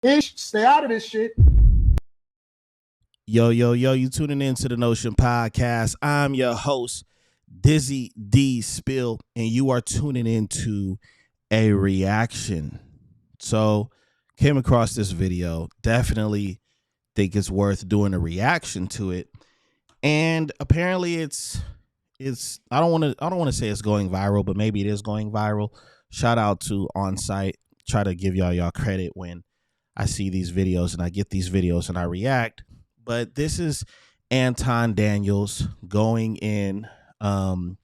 Ish, stay out of this shit. Yo, you tuning in to the Notion Podcast. I'm your host, Dizzy D Spill, and you are tuning into a reaction. So, came across this video, definitely think it's worth doing a reaction to it. And apparently it's I don't want to say it's going viral, but maybe it is going viral. Shout out to Onsite. Try to give y'all credit when I see these videos and I get these videos and I react. But this is Anton Daniels going in, on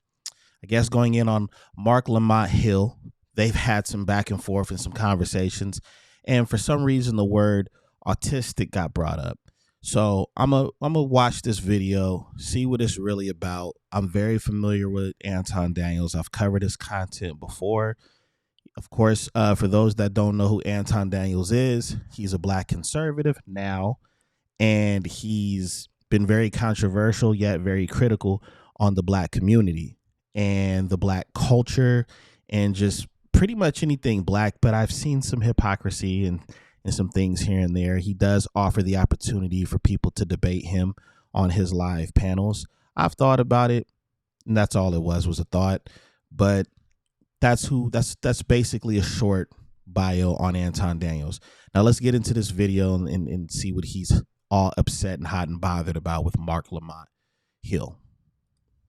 Marc Lamont Hill. They've had some back and forth and some conversations. And for some reason, the word autistic got brought up. So I'm a watch this video, see what it's really about. I'm very familiar with Anton Daniels. I've covered his content before. Of course, for those that don't know who Anton Daniels is, he's a black conservative now. And he's been very controversial, yet very critical on the black community and the black culture and just pretty much anything black. But I've seen some hypocrisy and some things here and there. He does offer the opportunity for people to debate him on his live panels. I've thought about it, and that's all it was a thought. But that's basically a short bio on Anton Daniels. Now let's get into this video and see what he's all upset and hot and bothered about with Marc Lamont Hill.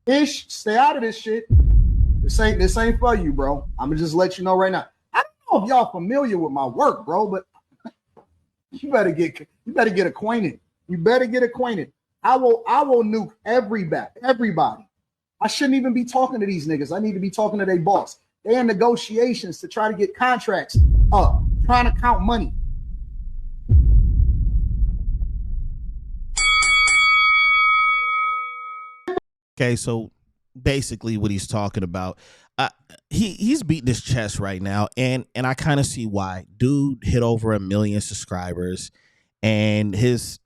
Ish, stay out of this shit. This ain't for you, bro. I'm gonna just let you know right now. I don't know if y'all familiar with my work, bro, but you better get acquainted. You better get acquainted. I will nuke everybody. I shouldn't even be talking to these niggas. I need to be talking to their boss. They're in negotiations to try to get contracts up, trying to count money. Okay, so basically what he's talking about, he's beating his chest right now, and I kind of see why. Dude hit over 1 million subscribers, and his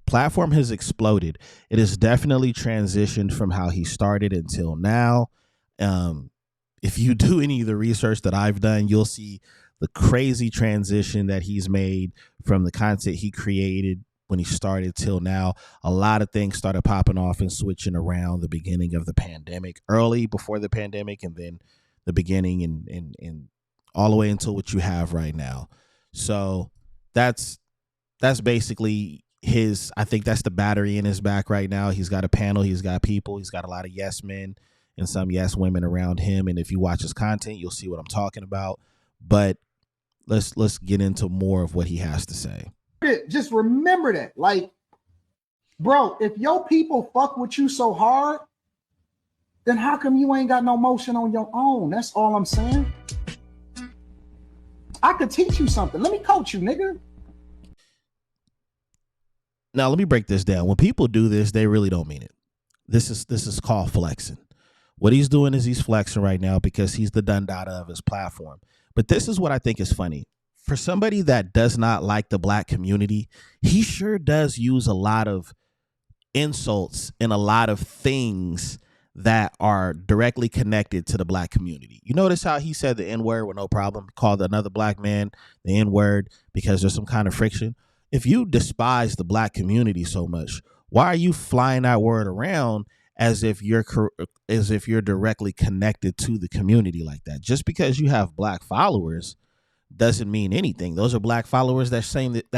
platform has exploded. It has definitely transitioned from how he started until now. If you do any of the research that I've done, you'll see the crazy transition that he's made from the content he created when he started till now. A lot of things started popping off and switching around the beginning of the pandemic, early before the pandemic, and then the beginning and all the way until what you have right now. So that's basically I think that's the battery in his back right now. He's got a panel, he's got people, he's got a lot of yes men and some yes women around him. And if you watch his content, you'll see what I'm talking about. But let's get into more of what he has to say. Just remember that. Like, bro, if your people fuck with you so hard, then how come you ain't got no motion on your own? That's all I'm saying. I could teach you something. Let me coach you, nigga. Now, let me break this down. When people do this, they really don't mean it. This is called flexing. What he's doing is he's flexing right now because he's the dundada of his platform. But this is what I think is funny. For somebody that does not like the black community, he sure does use a lot of insults and a lot of things that are directly connected to the black community. You notice how he said the N-word with no problem, called another black man the N-word because there's some kind of friction. If you despise the black community so much, why are you flying that word around as if you're directly connected to the community like that? Just because you have black followers doesn't mean anything. Those are black followers that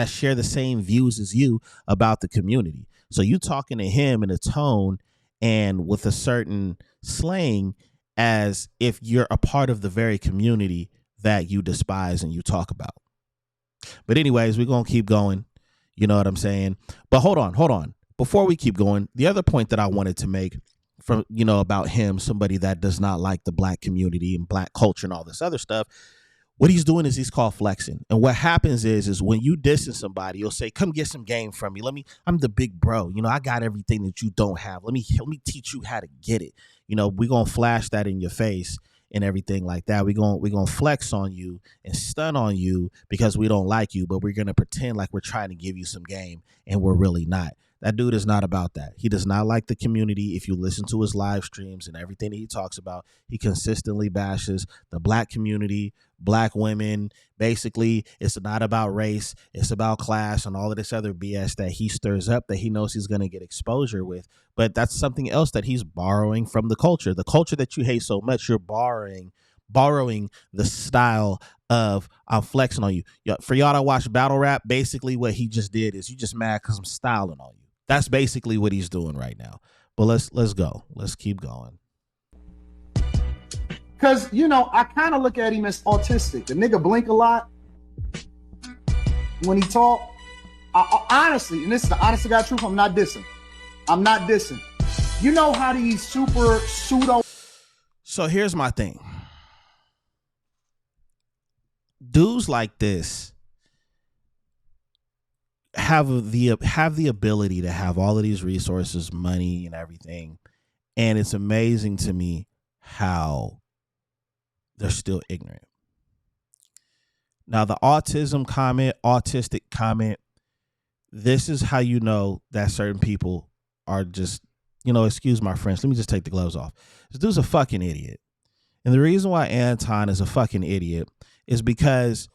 share the same views as you about the community. So you talking to him in a tone and with a certain slang as if you're a part of the very community that you despise and you talk about. But anyways, we're going to keep going. You know what I'm saying? But hold on. Before we keep going, the other point that I wanted to make from, about him, somebody that does not like the black community and black culture and all this other stuff, what he's doing is he's called flexing. And what happens is when you distance somebody, you'll say, come get some game from me. I'm the big bro. I got everything that you don't have. Let me teach you how to get it. We're going to flash that in your face and everything like that. We're going to flex on you and stun on you because we don't like you, but we're going to pretend like we're trying to give you some game and we're really not. That dude is not about that. He does not like the community. If you listen to his live streams and everything that he talks about, he consistently bashes the black community, black women. Basically, it's not about race. It's about class and all of this other BS that he stirs up that he knows he's going to get exposure with. But that's something else that he's borrowing from the culture. The culture that you hate so much, you're borrowing the style of I'm flexing on you. For y'all that watch battle rap, basically what he just did is you just mad because I'm styling on you. That's basically what he's doing right now. But let's go. Let's keep going. Because, you know, I kind of look at him as autistic. The nigga blink a lot when he talk. I honestly, and this is the honest to God truth, I'm not dissing. You know how these super pseudo. So here's my thing. Dudes like this have the ability to have all of these resources, money and everything. And it's amazing to me how they're still ignorant. Now, the autistic comment, this is how you know that certain people are just, excuse my French, let me just take the gloves off. This dude's a fucking idiot. And the reason why Anton is a fucking idiot is because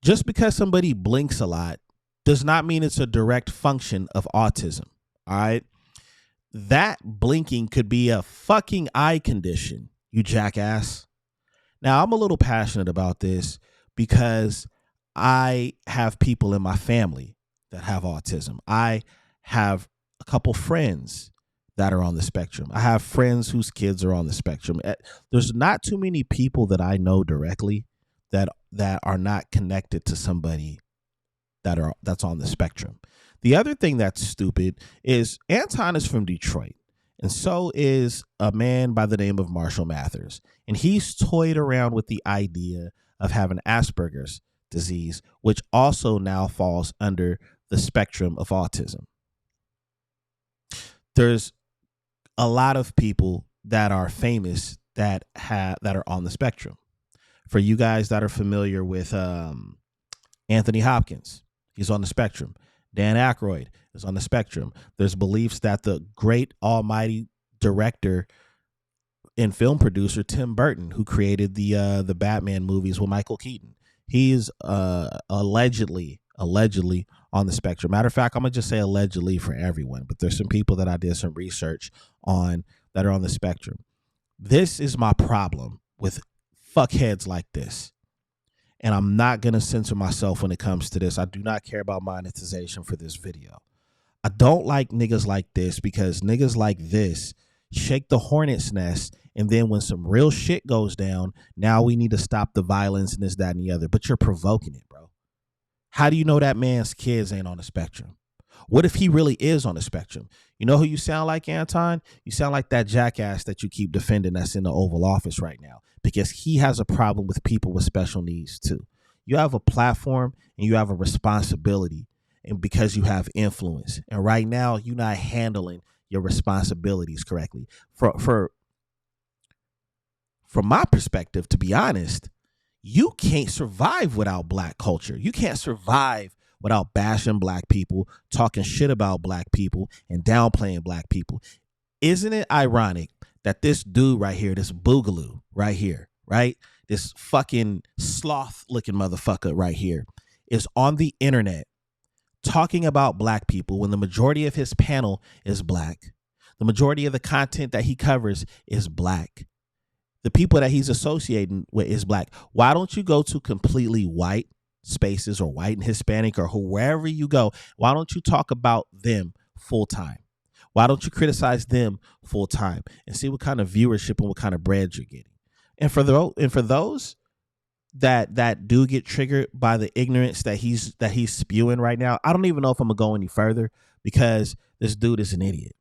just because somebody blinks a lot does not mean it's a direct function of autism. All right. That blinking could be a fucking eye condition, you jackass. Now, I'm a little passionate about this because I have people in my family that have autism. I have a couple friends that are on the spectrum. I have friends whose kids are on the spectrum. There's not too many people that I know directly that are not connected to somebody that's on the spectrum. The other thing that's stupid is Anton is from Detroit, and so is a man by the name of Marshall Mathers. And he's toyed around with the idea of having Asperger's disease, which also now falls under the spectrum of autism. There's a lot of people that are famous that are on the spectrum. For you guys that are familiar with Anthony Hopkins, he's on the spectrum. Dan Aykroyd is on the spectrum. There's beliefs that the great almighty director and film producer Tim Burton, who created the Batman movies with Michael Keaton, he is allegedly on the spectrum. Matter of fact, I'm gonna just say allegedly for everyone, but there's some people that I did some research on that are on the spectrum. This is my problem with fuckheads like this. And I'm not going to censor myself when it comes to this. I do not care about monetization for this video. I don't like niggas like this because niggas like this shake the hornet's nest. And then when some real shit goes down, now we need to stop the violence and this, that, and the other. But you're provoking it, bro. How do you know that man's kids ain't on the spectrum? What if he really is on the spectrum? You know who you sound like, Anton? You sound like that jackass that you keep defending that's in the Oval Office right now, because he has a problem with people with special needs too. You have a platform and you have a responsibility, and because you have influence. And right now you're not handling your responsibilities correctly. From my perspective, to be honest, you can't survive without black culture. You can't survive without bashing black people, talking shit about black people, and downplaying black people. Isn't it ironic that this dude right here, this boogaloo right here, right? This fucking sloth-looking motherfucker right here is on the internet talking about black people when the majority of his panel is black. The majority of the content that he covers is black. The people that he's associating with is black. Why don't you go to completely white spaces or white and Hispanic or wherever you go? Why don't you talk about them full time? Why don't you criticize them full time and see what kind of viewership and what kind of bread you're getting? And for those that do get triggered by the ignorance that he's spewing right now, I don't even know if I'm gonna go any further because this dude is an idiot.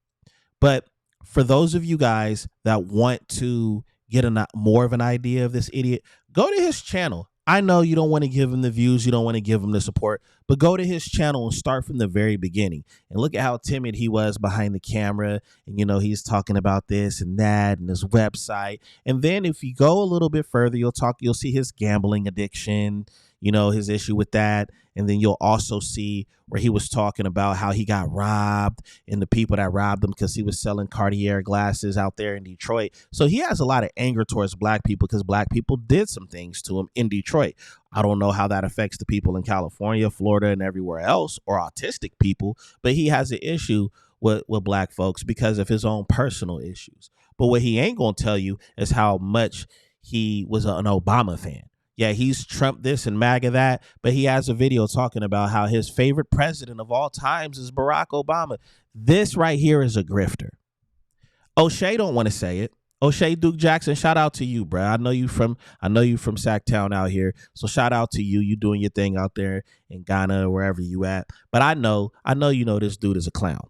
But for those of you guys that want to get more of an idea of this idiot, go to his channel. I know you don't want to give him the views, you don't want to give him the support, but go to his channel and start from the very beginning and look at how timid he was behind the camera. And, he's talking about this and that and his website. And then if you go a little bit further, you'll see his gambling addiction. his issue with that. And then you'll also see where he was talking about how he got robbed and the people that robbed him because he was selling Cartier glasses out there in Detroit. So he has a lot of anger towards black people because black people did some things to him in Detroit. I don't know how that affects the people in California, Florida, and everywhere else, or autistic people, but he has an issue with black folks because of his own personal issues. But what he ain't going to tell you is how much he was an Obama fan. Yeah, he's Trump this and MAGA that, but he has a video talking about how his favorite president of all times is Barack Obama. This right here is a grifter. O'Shea don't want to say it. O'Shea Duke Jackson, shout out to you, bro. I know you from Sacktown out here, so shout out to you. You doing your thing out there in Ghana or wherever you at. But I know this dude is a clown.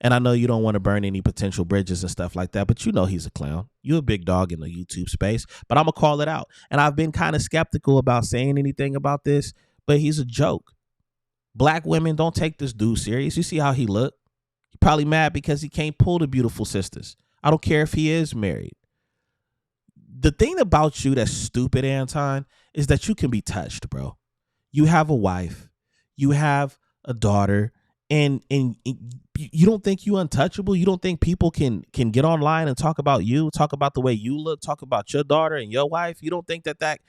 And I know you don't want to burn any potential bridges and stuff like that, but he's a clown. You're a big dog in the YouTube space, but I'm going to call it out. And I've been kind of skeptical about saying anything about this, but he's a joke. Black women, don't take this dude serious. You see how he look? He's probably mad because he can't pull the beautiful sisters. I don't care if he is married. The thing about you that's stupid, Anton, is that you can be touched, bro. You have a wife. You have a daughter. And you don't think you untouchable? You don't think people can get online and talk about you, talk about the way you look, talk about your daughter and your wife? You don't think that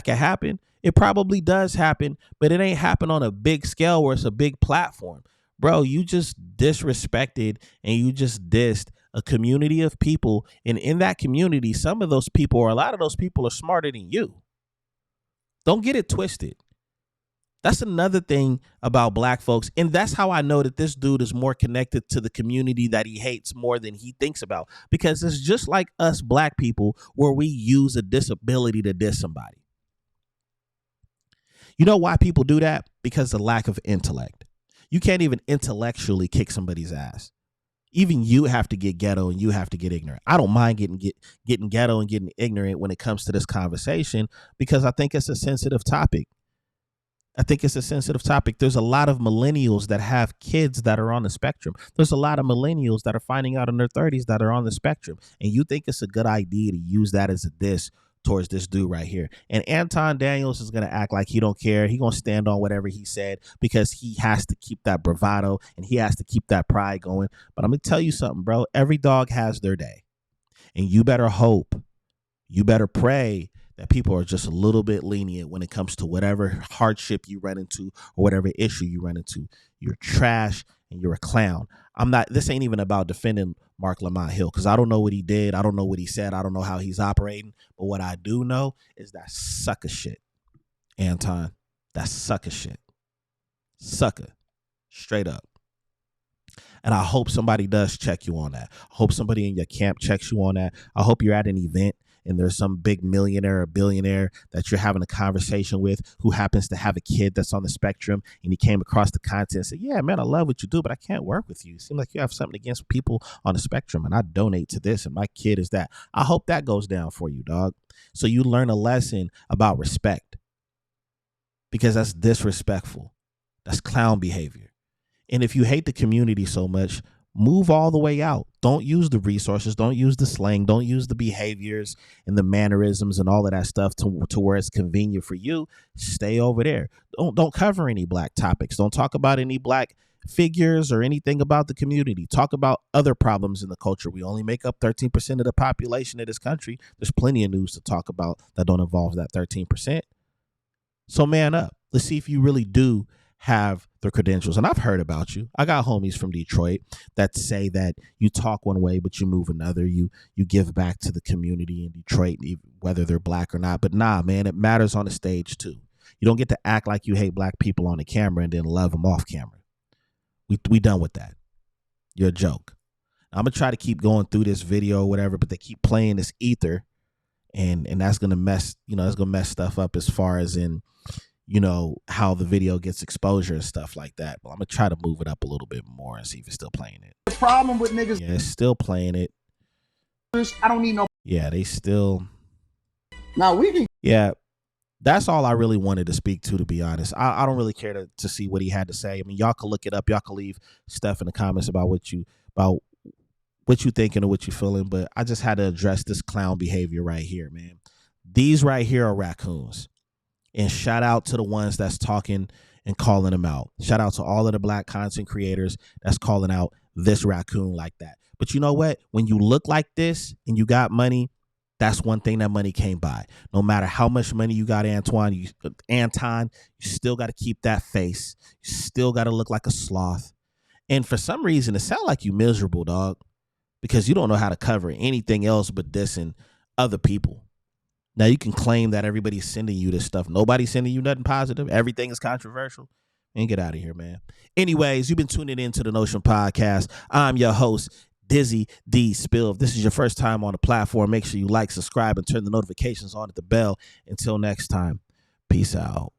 can happen? It probably does happen, but it ain't happen on a big scale where it's a big platform. Bro, you just disrespected and you just dissed a community of people. And in that community, some of those people or a lot of those people are smarter than you. Don't get it twisted. That's another thing about black folks. And that's how I know that this dude is more connected to the community that he hates more than he thinks about. Because it's just like us black people where we use a disability to diss somebody. You know why people do that? Because of the lack of intellect. You can't even intellectually kick somebody's ass. Even you have to get ghetto and you have to get ignorant. I don't mind getting ghetto and getting ignorant when it comes to this conversation because I think it's a sensitive topic. There's a lot of millennials that have kids that are on the spectrum. There's a lot of millennials that are finding out in their 30s that are on the spectrum. And you think it's a good idea to use that as a diss towards this dude right here. And Anton Daniels is going to act like he don't care. He going to stand on whatever he said because he has to keep that bravado and he has to keep that pride going. But I'm going to tell you something, bro. Every dog has their day. And you better hope, you better pray that people are just a little bit lenient when it comes to whatever hardship you run into or whatever issue you run into. You're trash and you're a clown. This ain't even about defending Marc Lamont Hill because I don't know what he did. I don't know what he said. I don't know how he's operating. But what I do know is that sucker shit, Anton. That sucker shit. Sucker. Straight up. And I hope somebody does check you on that. I hope somebody in your camp checks you on that. I hope you're at an event and there's some big millionaire or billionaire that you're having a conversation with who happens to have a kid that's on the spectrum and he came across the content and said, yeah, man, I love what you do, but I can't work with you. It seems like you have something against people on the spectrum and I donate to this and my kid is that. I hope that goes down for you, dog. So you learn a lesson about respect because that's disrespectful. That's clown behavior. And if you hate the community so much, move all the way out. Don't use the resources. Don't use the slang. Don't use the behaviors and the mannerisms and all of that stuff to where it's convenient for you. Stay over there. Don't cover any black topics. Don't talk about any black figures or anything about the community. Talk about other problems in the culture. We only make up 13% of the population of this country. There's plenty of news to talk about that don't involve that 13%. So man up. Let's see if you really do have the credentials. And I've heard about you. I got homies from Detroit that say that you talk one way, but you move another. You give back to the community in Detroit, whether they're black or not. But nah, man, it matters on the stage too. You don't get to act like you hate black people on the camera and then love them off camera. We done with that. You're a joke. I'm going to try to keep going through this video or whatever, but they keep playing this ether and that's going to mess, that's going to mess stuff up as far as in, how the video gets exposure and stuff like that. But I'm going to try to move it up a little bit more and see if it's still playing it. The problem with niggas. Yeah, it's still playing it. I don't need no. Yeah, they still. Now we can. Yeah, that's all I really wanted to speak to be honest. I don't really care to see what he had to say. I mean, y'all can look it up. Y'all can leave stuff in the comments about what you thinking or what you feeling. But I just had to address this clown behavior right here, man. These right here are raccoons. And shout out to the ones that's talking and calling them out. Shout out to all of the black content creators that's calling out this raccoon like that. But you know what? When you look like this and you got money, that's one thing that money came by. No matter how much money you got, Anton, you still got to keep that face. You still got to look like a sloth. And for some reason, it sounds like you miserable, dog, because you don't know how to cover anything else but dissing other people. Now you can claim that everybody's sending you this stuff. Nobody's sending you nothing positive. Everything is controversial. And get out of here, man. Anyways, you've been tuning into the Notion Podcast. I'm your host, Dizzy D Spill. If this is your first time on the platform, make sure you like, subscribe, and turn the notifications on at the bell. Until next time, peace out.